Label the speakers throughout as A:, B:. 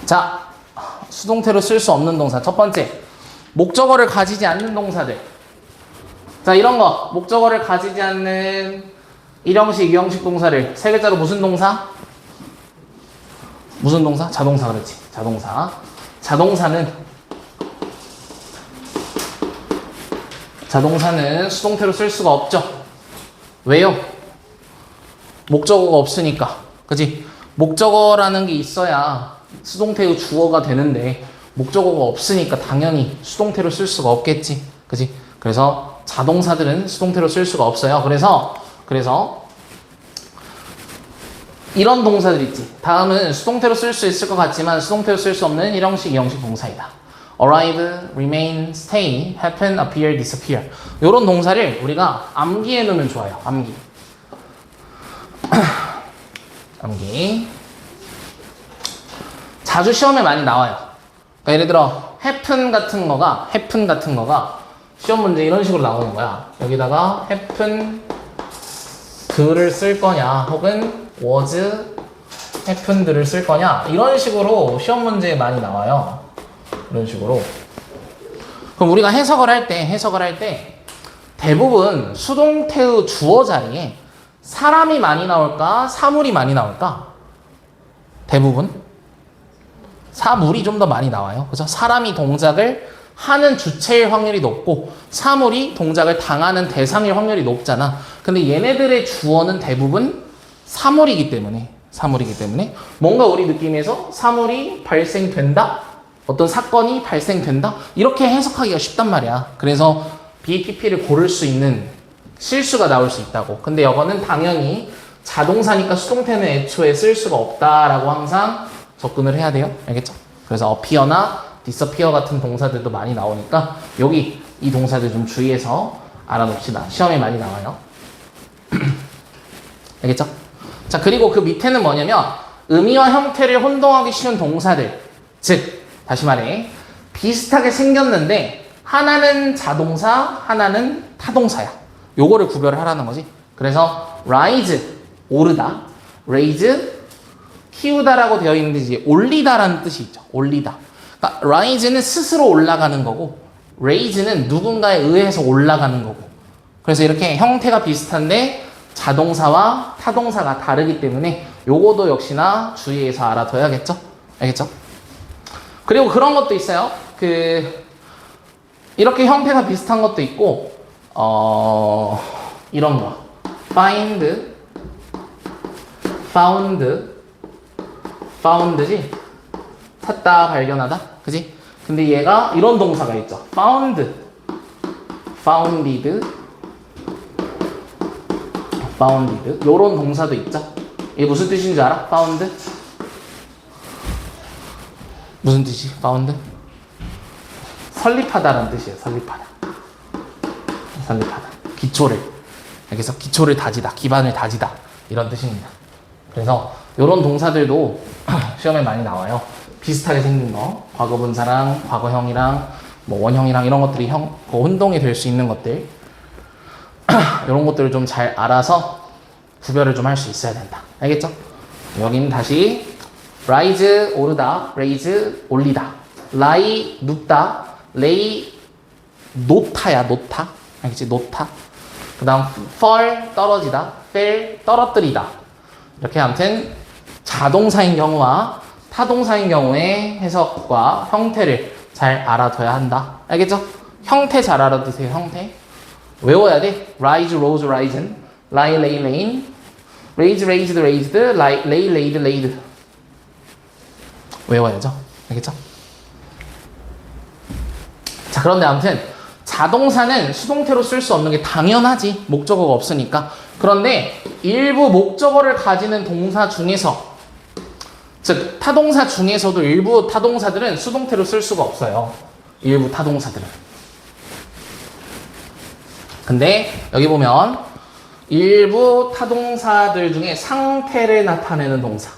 A: 자, 수동태로 쓸 수 없는 동사. 첫 번째, 목적어를 가지지 않는 동사들. 자, 이런 거. 목적어를 가지지 않는 1형식, 2형식 동사를 세 글자로 무슨 동사? 무슨 동사? 자동사. 그렇지. 자동사. 자동사는 수동태로 쓸 수가 없죠. 왜요? 목적어가 없으니까. 그치? 목적어라는 게 있어야 수동태의 주어가 되는데 목적어가 없으니까 당연히 수동태로 쓸 수가 없겠지. 그치? 그래서 자동사들은 수동태로 쓸 수가 없어요. 그래서 이런 동사들 있지. 다음은 수동태로 쓸 수 있을 것 같지만 수동태로 쓸 수 없는 1형식, 2형식 동사이다. arrive, remain, stay, happen, appear, disappear. 이런 동사를 우리가 암기해 놓으면 좋아요. 암기. 자주 시험에 많이 나와요. 그러니까 예를 들어 happen 같은 거가 시험 문제 이런 식으로 나오는 거야. 여기다가 happen 그를 쓸 거냐 혹은 was happened를 쓸 거냐 이런 식으로 시험 문제에 많이 나와요. 이런 식으로. 그럼 우리가 해석을 할 때 대부분 수동태의 주어 자리에 사람이 많이 나올까 사물이 많이 나올까? 대부분 사물이 좀 더 많이 나와요. 그래서 사람이 동작을 하는 주체일 확률이 높고 사물이 동작을 당하는 대상일 확률이 높잖아. 근데 얘네들의 주어는 대부분 사물이기 때문에 뭔가 우리 느낌에서 사물이 발생된다? 어떤 사건이 발생된다? 이렇게 해석하기가 쉽단 말이야. 그래서 BTP를 고를 수 있는 실수가 나올 수 있다고. 근데 이거는 당연히 자동사니까 수동태는 애초에 쓸 수가 없다라고 항상 접근을 해야 돼요. 알겠죠? 그래서 appear나 disappear 같은 동사들도 많이 나오니까 여기 이 동사들 좀 주의해서 알아놓읍시다. 시험에 많이 나와요. 알겠죠? 자, 그리고 그 밑에는 뭐냐면 의미와 형태를 혼동하기 쉬운 동사들. 즉, 다시 말해 비슷하게 생겼는데 하나는 자동사, 하나는 타동사야. 요거를 구별을 하라는 거지. 그래서 rise, 오르다, raise, 키우다라고 되어 있는데 이제 올리다라는 뜻이 있죠. 올리다. 그러니까 rise는 스스로 올라가는 거고 raise는 누군가에 의해서 올라가는 거고. 그래서 이렇게 형태가 비슷한데 자동사와 타동사가 다르기 때문에 요거도 역시나 주의해서 알아둬야겠죠? 알겠죠? 그리고 그런 것도 있어요. 이렇게 형태가 비슷한 것도 있고 이런 거 find, found지? 찾다, 발견하다? 그지? 근데 얘가 이런 동사가 있죠. founded, 요런 동사도 있죠. 이게 무슨 뜻인 줄 알아? found? 무슨 뜻이? found? 설립하다라는 뜻이에요. 설립하다. 그래서 기초를 다지다, 기반을 다지다 이런 뜻입니다. 그래서 이런 동사들도 시험에 많이 나와요. 비슷하게 생긴 거, 과거분사랑 과거형이랑 뭐 원형이랑 이런 것들이 혼동이 될 수 있는 것들, 이런 것들을 좀 잘 알아서 구별을 좀 할 수 있어야 된다. 알겠죠? 여기는 다시 rise 오르다, raise 올리다, lie 눕다, lay 놓다야 놓다. 알겠지? 놓다. 그 다음 fall 떨어지다, fail 떨어뜨리다. 이렇게 아무튼 자동사인 경우와 타동사인 경우의 해석과 형태를 잘 알아둬야 한다. 알겠죠? 형태 잘 알아두세요. 형태 외워야 돼. rise, rose, risen, lie, lay, lain, raise, raised, raised, lie, lay, laid, laid. 외워야죠. 알겠죠? 자, 그런데 아무튼 자동사는 수동태로 쓸 수 없는 게 당연하지. 목적어가 없으니까. 그런데 일부 목적어를 가지는 동사 중에서, 즉 타동사 중에서도 일부 타동사들은 수동태로 쓸 수가 없어요. 일부 타동사들은. 근데 여기 보면 일부 타동사들 중에 상태를 나타내는 동사,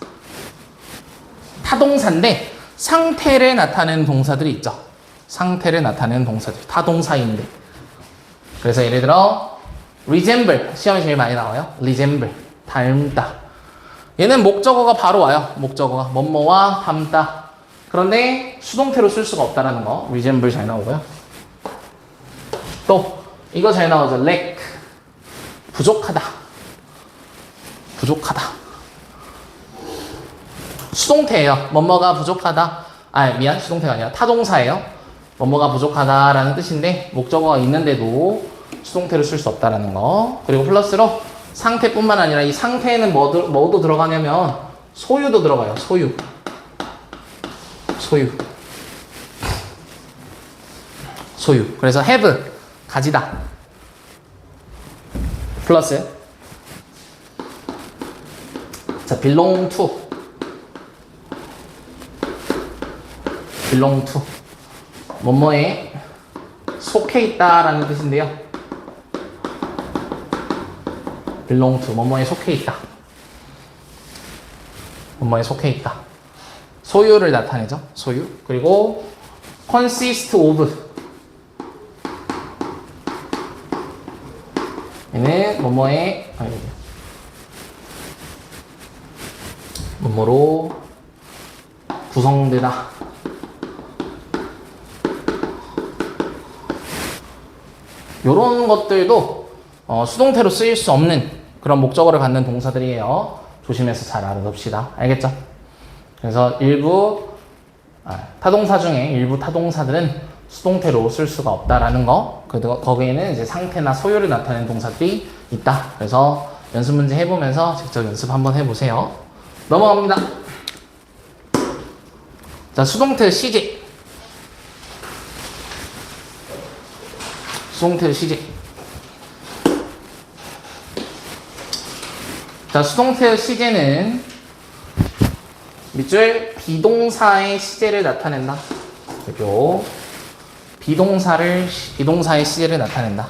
A: 타동사인데 상태를 나타내는 동사들이 있죠. 상태를 나타내는 동사들, 타동사인데. 그래서 예를 들어 resemble, 시험에 제일 많이 나와요. resemble, 닮다. 얘는 목적어가 바로 와요. 목적어가 뭐뭐와 닮다. 그런데 수동태로 쓸 수가 없다라는 거. resemble 잘 나오고요. 또 이거 잘 나오죠. lack. 부족하다. 부족하다. 수동태예요. 뭐뭐가 부족하다. 미안. 수동태가 아니라 타동사예요. 뭐뭐가 부족하다라는 뜻인데 목적어가 있는데도 수동태로 쓸 수 없다라는 거. 그리고 플러스로 상태뿐만 아니라 이 상태에는 뭐도 들어가냐면 소유도 들어가요. 소유. 소유. 그래서 have 가지다. 플러스 자 belong to 뭐뭐에 속해 있다라는 뜻인데요. belong to 뭐뭐에 속해 있다. 뭐뭐에 속해 있다. 소유를 나타내죠. 소유. 그리고 consist of 얘는 뭐뭐에 뭐뭐로 구성되다. 요런 것들도 수동태로 쓰일 수 없는 그런 목적어를 갖는 동사들이에요. 조심해서 잘 알아둡시다. 알겠죠? 그래서 일부 타동사 중에 일부 타동사들은 수동태로 쓸 수가 없다라는 거. 거기에는 이제 상태나 소유를 나타내는 동사들이 있다. 그래서 연습 문제 해보면서 직접 연습 한번 해보세요. 넘어갑니다. 자, 수동태 시제. 수동태 시제. 자, 수동태 시제는 밑줄 비동사의 시제를 나타낸다. 그죠? 비동사의 시제를 나타낸다.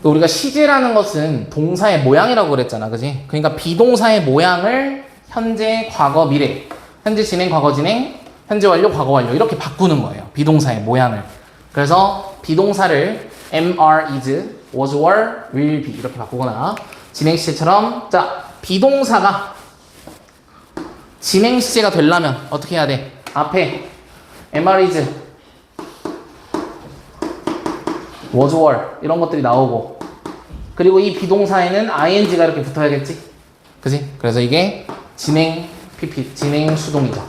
A: 우리가 시제라는 것은 동사의 모양이라고 그랬잖아. 그지? 그러니까 비동사의 모양을 현재, 과거, 미래. 현재 진행, 과거 진행, 현재 완료, 과거 완료. 이렇게 바꾸는 거예요. 비동사의 모양을. 그래서 비동사를 am, are, is, was, were, will be 이렇게 바꾸거나 진행 시제처럼 자, 비동사가 진행 시제가 되려면 어떻게 해야 돼? 앞에 am, are, is, was, were 이런 것들이 나오고 그리고 이 비동사에는 ing가 이렇게 붙어야겠지? 그지? 그래서 이게 진행 PP, 진행 수동이죠.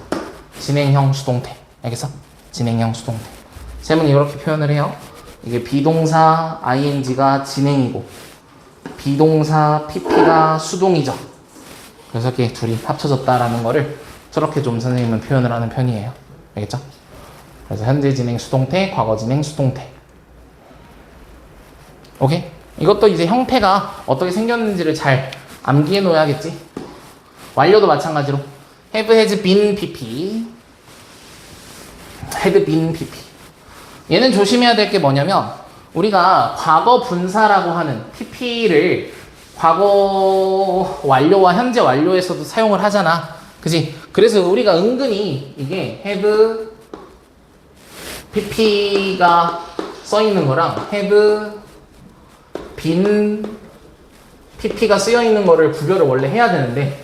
A: 진행형 수동태. 알겠어? 진행형 수동태. 쌤은 이렇게 표현을 해요. 이게 비동사 ing가 진행이고 비동사 pp가 수동이죠. 그래서 이렇게 둘이 합쳐졌다라는 거를 저렇게 좀 선생님은 표현을 하는 편이에요. 알겠죠? 그래서 현재 진행 수동태, 과거 진행 수동태. 오케이? 이것도 이제 형태가 어떻게 생겼는지를 잘 암기해 놓아야겠지? 완료도 마찬가지로 have, has, been, pp had, been, pp 얘는 조심해야 될 게 뭐냐면 우리가 과거 분사라고 하는 pp를 과거 완료와 현재 완료에서도 사용을 하잖아. 그지? 그래서 우리가 은근히 이게 have, pp가 써 있는 거랑 have, been, pp가 쓰여 있는 거를 구별을 원래 해야 되는데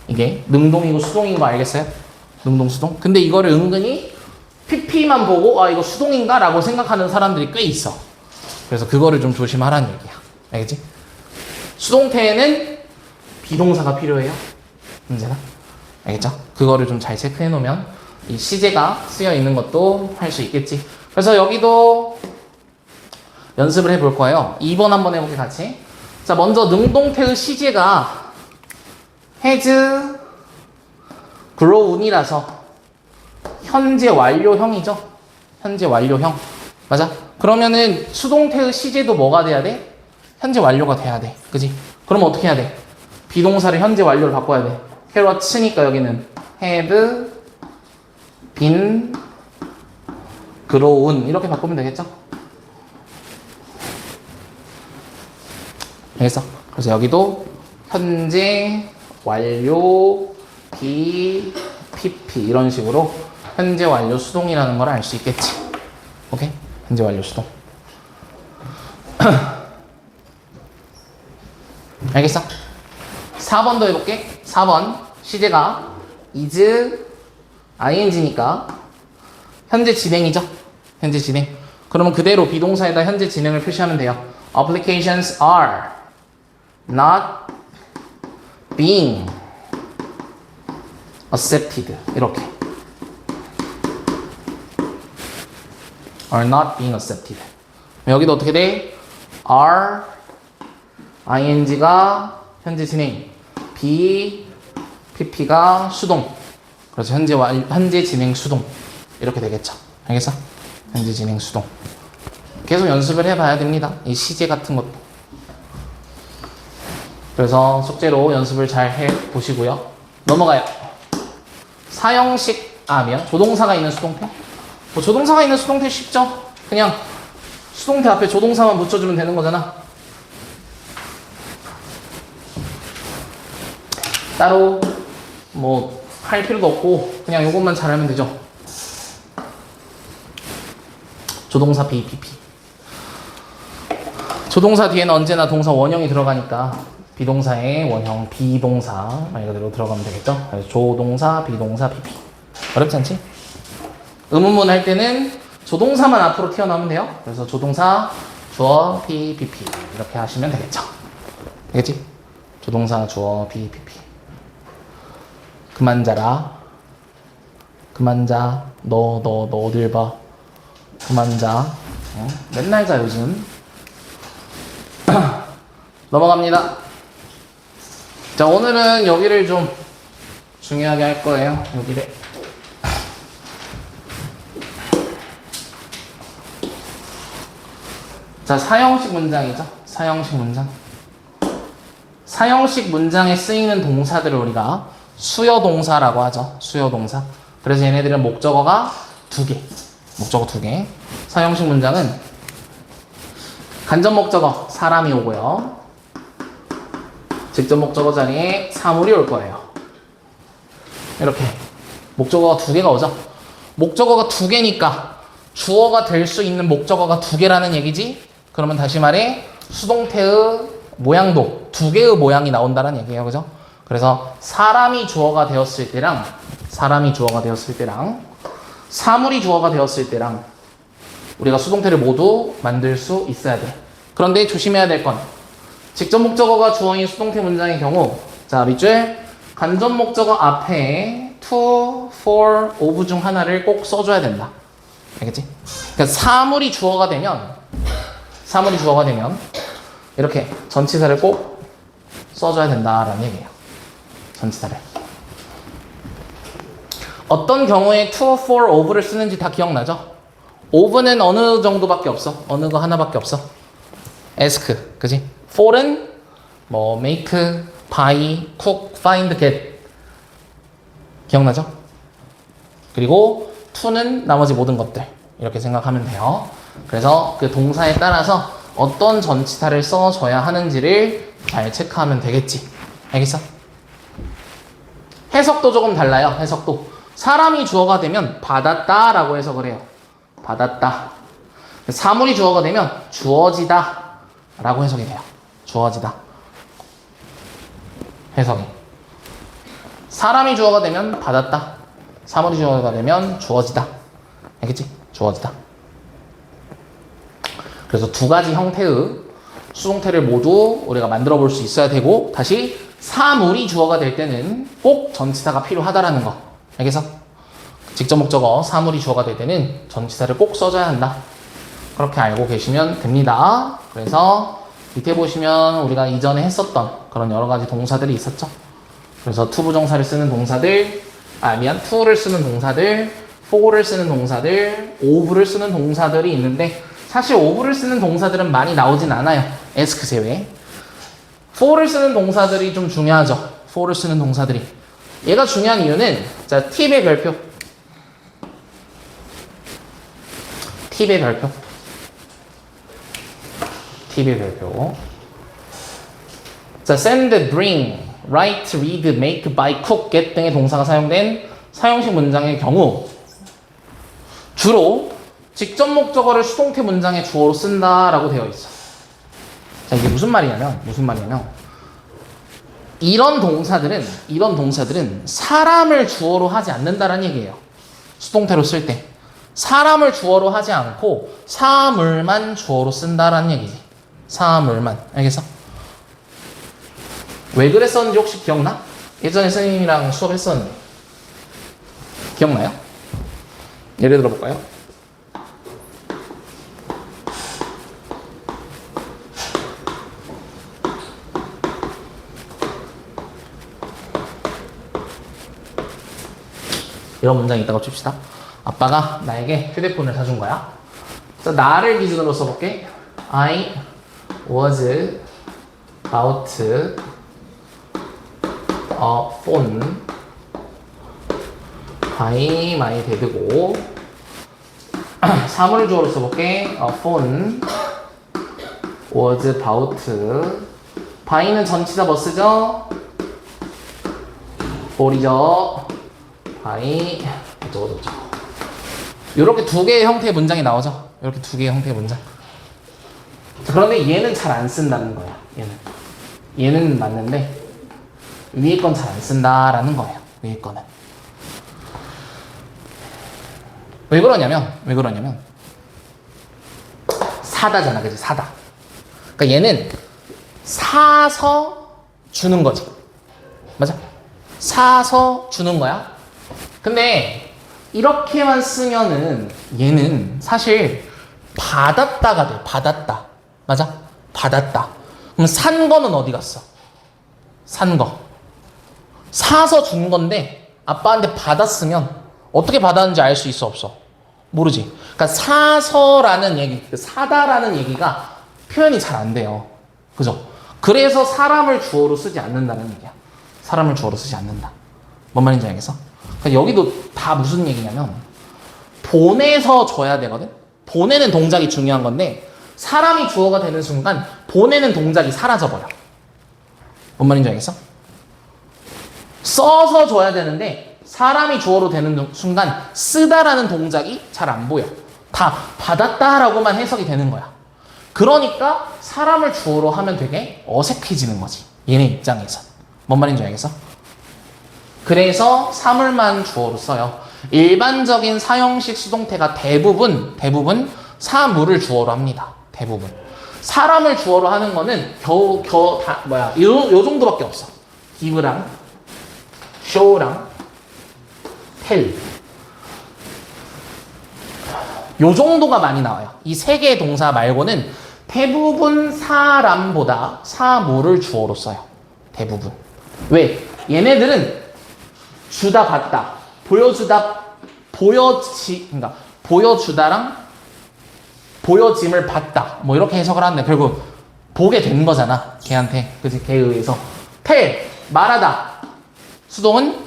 A: 이게 능동이고 수동인 거 알겠어요? 능동, 수동. 근데 이거를 은근히 pp만 보고 이거 수동인가? 라고 생각하는 사람들이 꽤 있어. 그래서 그거를 좀 조심하라는 얘기야. 알겠지? 수동태에는 비동사가 필요해요. 언제나. 알겠죠? 그거를 좀 잘 체크해 놓으면 이 시제가 쓰여 있는 것도 할 수 있겠지. 그래서 여기도 연습을 해볼 거예요. 2번 한번 해볼게 같이. 자, 먼저 능동태의 시제가 has grown이라서 현재 완료형이죠. 현재 완료형. 맞아? 그러면은 수동태의 시제도 뭐가 돼야 돼? 현재 완료가 돼야 돼. 그지? 그럼 어떻게 해야 돼? 비동사를 현재 완료로 바꿔야 돼. carrot니까 여기는 have been grown 이렇게 바꾸면 되겠죠? 알겠어? 그래서 여기도 현재 완료 be pp 이런 식으로 현재 완료 수동이라는 걸 알 수 있겠지. 오케이? 현재 완료 수동. 알겠어? 4번도 해볼게. 4번 시제가 is ing니까 현재 진행이죠. 현재 진행. 그러면 그대로 비동사에다 현재 진행을 표시하면 돼요. Applications are not being accepted. 이렇게. are not being accepted. 여기도 어떻게 돼? are ing가 현재 진행, be pp가 수동. 그래서 현재 진행 수동 이렇게 되겠죠. 알겠어? 현재 진행 수동. 계속 연습을 해봐야 됩니다. 이 시제 같은 것도. 그래서 숙제로 연습을 잘 해보시고요. 넘어가요. 사형식 아면 조동사가 있는 수동태? 뭐 조동사가 있는 수동태 쉽죠? 그냥 수동태 앞에 조동사만 붙여주면 되는 거잖아. 따로 뭐 할 필요도 없고 그냥 이것만 잘하면 되죠. 조동사 BPP. 조동사 뒤에는 언제나 동사 원형이 들어가니까 비동사의 원형 비동사 말 그대로 들어가면 되겠죠. 그래서 조동사 비동사 PP. 어렵지 않지? 의문문 할 때는 조동사만 앞으로 튀어나오면 돼요. 그래서 조동사 주어 BPP 이렇게 하시면 되겠죠. 되겠지? 조동사 주어 BPP. 그만 자라. 그만 자. 너 어딜 봐. 그만 자. 맨날 자 요즘. 넘어갑니다. 자, 오늘은 여기를 좀 중요하게 할 거예요. 여기를. 자, 사형식 문장이죠. 사형식 문장. 사형식 문장에 쓰이는 동사들을 우리가 수여동사라고 하죠. 수여동사. 그래서 얘네들은 목적어가 2개. 목적어 2개. 사형식 문장은 간접 목적어 사람이 오고요. 직접 목적어 자리에 사물이 올 거예요. 이렇게 목적어가 2개가 오죠. 목적어가 2개니까 주어가 될 수 있는 목적어가 2개라는 얘기지. 그러면 다시 말해 수동태의 모양도 2개의 모양이 나온다는 얘기예요. 그죠? 그래서 사람이 주어가 되었을 때랑 사물이 주어가 되었을 때랑 우리가 수동태를 모두 만들 수 있어야 돼. 그런데 조심해야 될 건 직접 목적어가 주어인 수동태 문장의 경우 자 밑줄 간접 목적어 앞에 to, for, of 중 하나를 꼭 써줘야 된다. 알겠지? 그러니까 사물이 주어가 되면 이렇게 전치사를 꼭 써줘야 된다라는 얘기예요. 전치사를. 어떤 경우에 to, for, of를 쓰는지 다 기억나죠? of는 어느 정도밖에 없어. 어느 거 하나밖에 없어. ask, 그지? for는 뭐 make, buy, cook, find, get 기억나죠? 그리고 to는 나머지 모든 것들 이렇게 생각하면 돼요. 그래서 그 동사에 따라서 어떤 전치사를 써줘야 하는지를 잘 체크하면 되겠지. 알겠어? 해석도 조금 달라요. 해석도 사람이 주어가 되면 받았다 라고 해석을 해요. 받았다. 사물이 주어가 되면 주어지다 라고 해석이 돼요. 주어지다. 해석이. 사람이 주어가 되면 받았다. 사물이 주어가 되면 주어지다. 알겠지? 주어지다. 그래서 2가지 형태의 수동태를 모두 우리가 만들어 볼 수 있어야 되고 다시 사물이 주어가 될 때는 꼭 전치사가 필요하다라는 거. 알겠어? 직접 목적어 사물이 주어가 될 때는 전치사를 꼭 써줘야 한다. 그렇게 알고 계시면 됩니다. 그래서 밑에 보시면 우리가 이전에 했었던 그런 여러 가지 동사들이 있었죠. 그래서 to 부정사를 쓰는 동사들, to를 쓰는 동사들, for를 쓰는 동사들, of를 쓰는 동사들이 있는데 사실 of를 쓰는 동사들은 많이 나오진 않아요. ask 제외. for를 쓰는 동사들이 좀 중요하죠. for를 쓰는 동사들이. 얘가 중요한 이유는 자 팁의 별표. 팁의 별표. 자, send, bring, write, read, make, buy, cook, get 등의 동사가 사용된 사형식 문장의 경우 주로 직접 목적어를 수동태 문장의 주어로 쓴다라고 되어 있어. 자, 이게 무슨 말이냐면 이런 동사들은 사람을 주어로 하지 않는다라는 얘기예요. 수동태로 쓸 때. 사람을 주어로 하지 않고 사물만 주어로 쓴다라는 얘기지. 사물만. 알겠어? 왜 그랬었는지 혹시 기억나? 예전에 선생님이랑 수업했었는데. 기억나요? 예를 들어볼까요? 이런 문장이 있다고 칩시다. 아빠가 나에게 휴대폰을 사준 거야. 그래서 나를 기준으로 써볼게. I was about a phone by my dad고 사물 주어로 써볼게. A phone was about by는 전치사 뭐 쓰죠? for이죠. by 어쩌고저쩌고. 이렇게 두 개의 형태의 문장이 나오죠. 이렇게 두 개의 형태의 문장. 그런데 얘는 잘 안 쓴다는 거야. 얘는 맞는데 위에 건 잘 안 쓴다라는 거예요. 위에 거는. 왜 그러냐면 사다잖아, 그지? 사다. 그러니까 얘는 사서 주는 거지. 맞아? 사서 주는 거야. 근데 이렇게만 쓰면은 얘는 사실 받았다가 돼. 받았다. 맞아? 받았다. 그럼 산 거는 어디 갔어? 산 거. 사서 준 건데 아빠한테 받았으면 어떻게 받았는지 알 수 있어, 없어? 모르지. 그러니까 사서라는 얘기, 사다라는 얘기가 표현이 잘 안 돼요. 그죠? 그래서 사람을 주어로 쓰지 않는다는 얘기야. 사람을 주어로 쓰지 않는다. 뭔 말인지 알겠어? 그러니까 여기도 다 무슨 얘기냐면 보내서 줘야 되거든? 보내는 동작이 중요한 건데 사람이 주어가 되는 순간 보내는 동작이 사라져버려. 뭔 말인지 알겠어? 써서 줘야 되는데 사람이 주어로 되는 순간 쓰다라는 동작이 잘 안 보여. 다 받았다라고만 해석이 되는 거야. 그러니까 사람을 주어로 하면 되게 어색해지는 거지. 얘네 입장에서. 뭔 말인지 알겠어? 그래서 사물만 주어로 써요. 일반적인 사형식 수동태가 대부분 사물을 주어로 합니다. 대부분. 사람을 주어로 하는 거는 요 정도밖에 없어. give랑 show랑 tell. 요 정도가 많이 나와요. 이 세 개의 동사 말고는 대부분 사람보다 사물을 주어로 써요. 대부분. 왜? 얘네들은 주다 받다, 그러니까 보여주다랑 보여짐을 받다, 뭐 이렇게 해석을 하는데 결국 보게 된 거잖아, 걔한테. 그치? 걔에 의해서. tell, 말하다. 수동은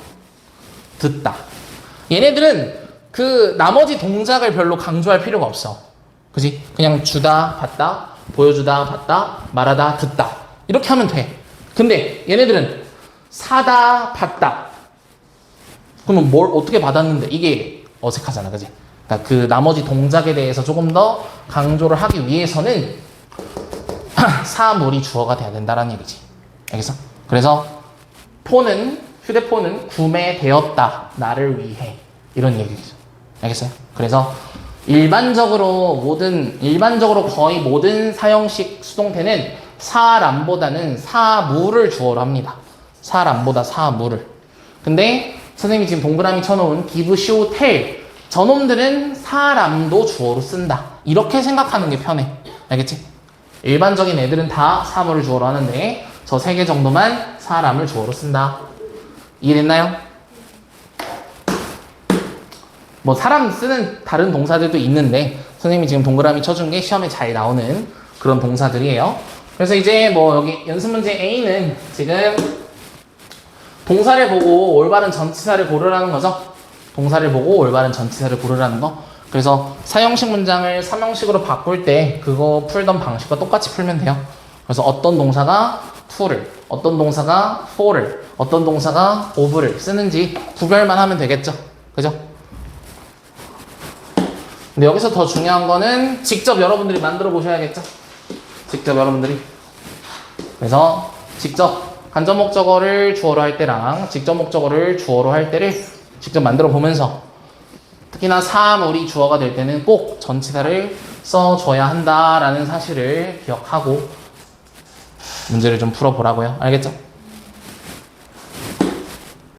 A: 듣다. 얘네들은 그 나머지 동작을 별로 강조할 필요가 없어. 그지? 그냥 주다, 받다, 보여주다, 받다, 말하다, 듣다. 이렇게 하면 돼. 근데 얘네들은 사다, 받다. 그러면 뭘 어떻게 받았는데 이게 어색하잖아, 그지? 그러니까 그 나머지 동작에 대해서 조금 더 강조를 하기 위해서는 사물이 주어가 돼야 된다는 얘기지. 알겠어? 그래서 휴대폰은 구매되었다. 나를 위해. 이런 얘기죠. 알겠어요? 그래서 일반적으로 거의 모든 사형식 수동태는 사람보다는 사물을 주어로 합니다. 사람보다 사물을. 근데 선생님이 지금 동그라미 쳐놓은 give, show, tell 저놈들은 사람도 주어로 쓴다. 이렇게 생각하는 게 편해. 알겠지? 일반적인 애들은 다 사물을 주어로 하는데 저 3개 정도만 사람을 주어로 쓴다. 이해됐나요? 뭐 사람 쓰는 다른 동사들도 있는데 선생님이 지금 동그라미 쳐준 게 시험에 잘 나오는 그런 동사들이에요. 그래서 이제 뭐 여기 연습 문제 A는 지금 동사를 보고 올바른 전치사를 고르라는 거죠. 동사를 보고 올바른 전치사를 고르라는 거. 그래서 사형식 문장을 3형식으로 바꿀 때 그거 풀던 방식과 똑같이 풀면 돼요. 그래서 어떤 동사가 to를, 어떤 동사가 for를, 어떤 동사가 of를 쓰는지 구별만 하면 되겠죠. 그죠? 근데 여기서 더 중요한 거는 직접 여러분들이 만들어 보셔야겠죠. 직접 여러분들이. 그래서 직접 간접 목적어를 주어로 할 때랑 직접 목적어를 주어로 할 때를 직접 만들어 보면서 특히나 사물이 주어가 될 때는 꼭 전치사를 써줘야 한다라는 사실을 기억하고 문제를 좀 풀어보라고요. 알겠죠?